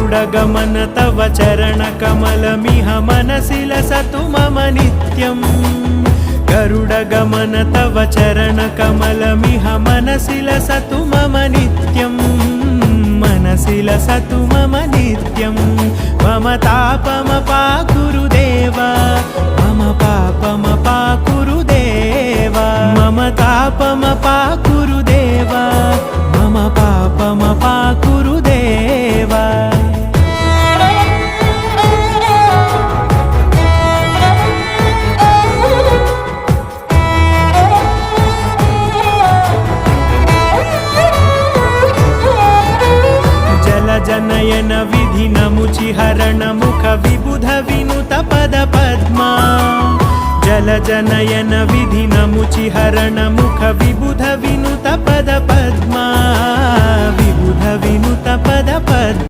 गरुडगमन तव चरणकमलमिह मनसि लसतु मम नित्यम् गरुडगमन तव चरणकमलमिह मनसि लसतु मम नित्यम् मनसि लसतु मम नित्यम् मम तापमपाकुरु देव मम पापमपाकुरु देव मम तापमपाकुरु देव मम पापमपाकुरु देव जनयन विधिनमुचिहरण मुख विबुध विनुत पद पद्मा जल जनयन विधिनमुचिहरण मुख विबुध विनुत पद पद्मा विबुध विनुत पद पद्मा